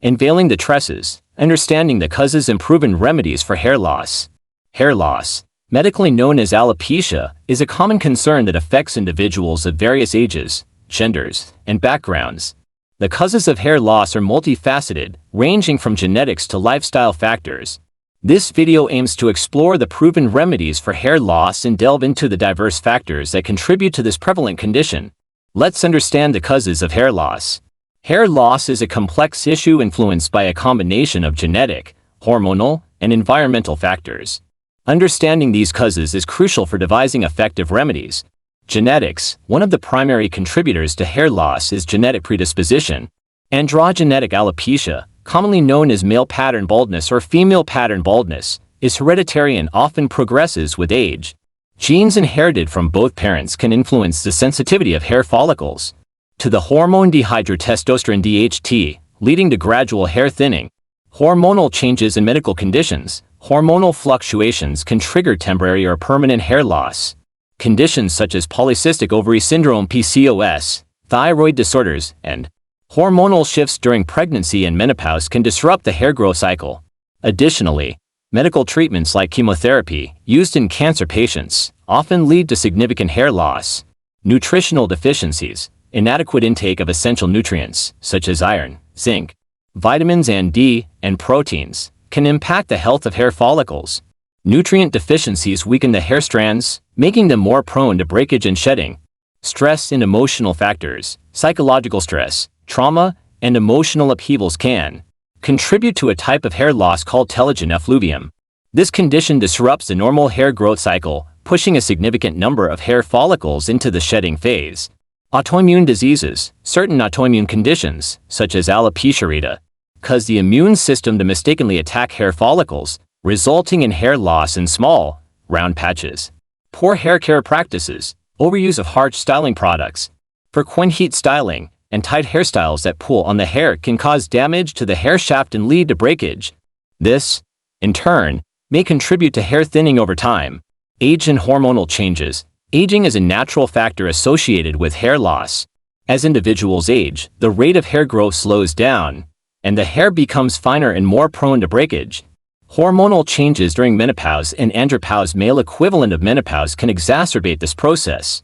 Unveiling the tresses, understanding the causes and proven remedies for hair loss. Hair loss, medically known as alopecia, is a common concern that affects individuals of various ages, genders, and backgrounds. The causes of hair loss are multifaceted, ranging from genetics to lifestyle factors. This video aims to explore the proven remedies for hair loss and delve into the diverse factors that contribute to this prevalent condition. Let's understand the causes of hair loss. Hair loss is a complex issue influenced by a combination of genetic, hormonal, and environmental factors. Understanding these causes is crucial for devising effective remedies. Genetics. One of the primary contributors to hair loss is genetic predisposition. Androgenetic alopecia, commonly known as male pattern baldness or female pattern baldness, is hereditary and often progresses with age. Genes inherited from both parents can influence the sensitivity of hair follicles to the hormone dihydrotestosterone DHT, leading to gradual hair thinning. Hormonal changes in medical conditions. Hormonal fluctuations can trigger temporary or permanent hair loss. Conditions such as polycystic ovary syndrome (PCOS), thyroid disorders, and hormonal shifts during pregnancy and menopause can disrupt the hair growth cycle. Additionally, medical treatments like chemotherapy, used in cancer patients, often lead to significant hair loss. Nutritional deficiencies. Inadequate intake of essential nutrients, such as iron, zinc, vitamins D, and proteins, can impact the health of hair follicles. Nutrient deficiencies weaken the hair strands, making them more prone to breakage and shedding. Stress and emotional factors. Psychological stress, trauma, and emotional upheavals can contribute to a type of hair loss called telogen effluvium. This condition disrupts the normal hair growth cycle, pushing a significant number of hair follicles into the shedding phase. Autoimmune diseases. Certain autoimmune conditions, such as alopecia areata, cause the immune system to mistakenly attack hair follicles, resulting in hair loss in small, round patches. Poor hair care practices. Overuse of harsh styling products. Frequent heat styling and tight hairstyles that pull on the hair can cause damage to the hair shaft and lead to breakage. This, in turn, may contribute to hair thinning over time. Age and hormonal changes. Aging is a natural factor associated with hair loss. As individuals age, the rate of hair growth slows down, and the hair becomes finer and more prone to breakage. Hormonal changes during menopause and andropause, male equivalent of menopause, can exacerbate this process.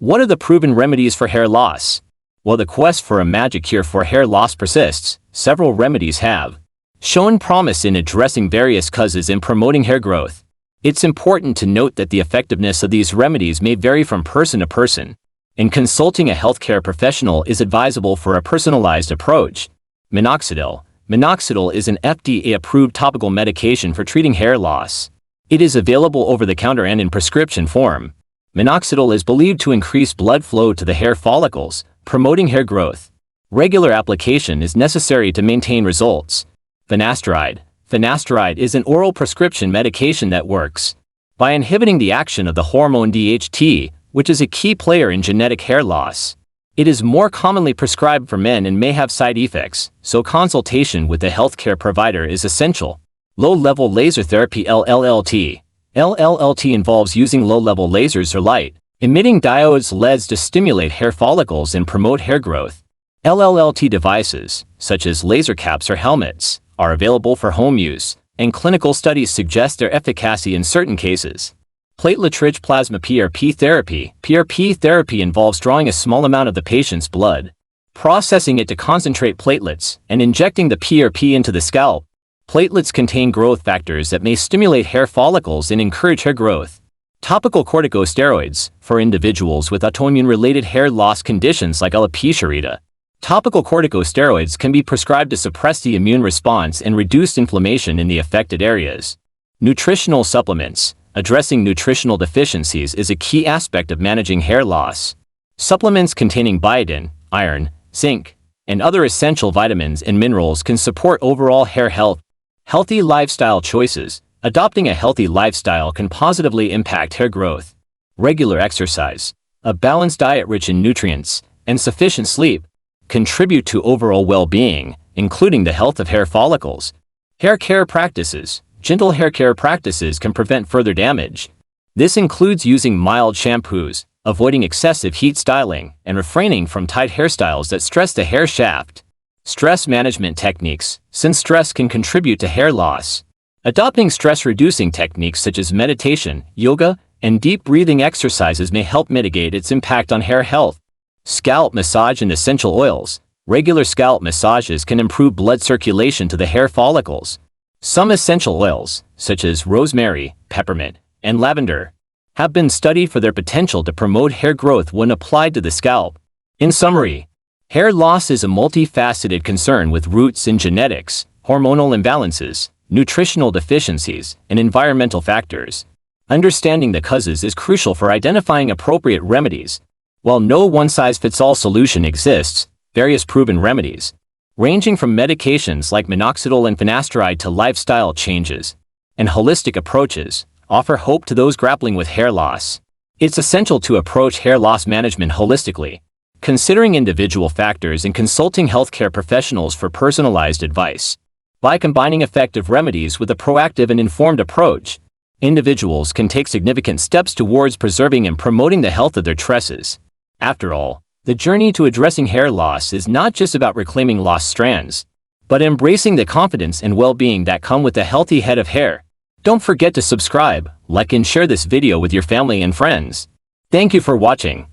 What are the proven remedies for hair loss? While the quest for a magic cure for hair loss persists, several remedies have shown promise in addressing various causes and promoting hair growth. It's important to note that the effectiveness of these remedies may vary from person to person, and consulting a healthcare professional is advisable for a personalized approach. Minoxidil. Minoxidil is an FDA-approved topical medication for treating hair loss. It is available over the counter and in prescription form. Minoxidil is believed to increase blood flow to the hair follicles, promoting hair growth. Regular application is necessary to maintain results. Finasteride. Finasteride is an oral prescription medication that works by inhibiting the action of the hormone DHT, which is a key player in genetic hair loss. It is more commonly prescribed for men and may have side effects, so consultation with a healthcare provider is essential. Low-level laser therapy (LLLT). LLLT involves using low-level lasers or light-emitting diodes (LEDs) to stimulate hair follicles and promote hair growth. LLLT devices, such as laser caps or helmets, are available for home use, and clinical studies suggest their efficacy in certain cases. Platelet-rich plasma (PRP) therapy. PRP therapy involves drawing a small amount of the patient's blood, processing it to concentrate platelets, and injecting the PRP into the scalp. Platelets contain growth factors that may stimulate hair follicles and encourage hair growth. Topical corticosteroids. For individuals with autoimmune-related hair loss conditions like alopecia areata, topical corticosteroids can be prescribed to suppress the immune response and reduce inflammation in the affected areas. Nutritional supplements. Addressing nutritional deficiencies is a key aspect of managing hair loss. Supplements containing biotin, iron, zinc, and other essential vitamins and minerals can support overall hair health. Healthy lifestyle choices. Adopting a healthy lifestyle can positively impact hair growth. Regular exercise. A balanced diet rich in nutrients and sufficient sleep contribute to overall well-being, including the health of hair follicles. Hair care practices. Gentle hair care practices can prevent further damage. This includes using mild shampoos, avoiding excessive heat styling, and refraining from tight hairstyles that stress the hair shaft. Stress management techniques, since stress can contribute to hair loss. Adopting stress-reducing techniques such as meditation, yoga, and deep breathing exercises may help mitigate its impact on hair health. Scalp massage and essential oils. Regular scalp massages can improve blood circulation to the hair follicles. Some essential oils, such as rosemary, peppermint, and lavender, have been studied for their potential to promote hair growth when applied to the scalp. In summary, hair loss is a multifaceted concern with roots in genetics, hormonal imbalances, nutritional deficiencies, and environmental factors. Understanding the causes is crucial for identifying appropriate remedies. While no one-size-fits-all solution exists, various proven remedies, ranging from medications like minoxidil and finasteride to lifestyle changes and holistic approaches, offer hope to those grappling with hair loss. It's essential to approach hair loss management holistically, considering individual factors and consulting healthcare professionals for personalized advice. By combining effective remedies with a proactive and informed approach, individuals can take significant steps towards preserving and promoting the health of their tresses. After all, the journey to addressing hair loss is not just about reclaiming lost strands, but embracing the confidence and well-being that come with a healthy head of hair. Don't forget to subscribe, like and share this video with your family and friends. Thank you for watching.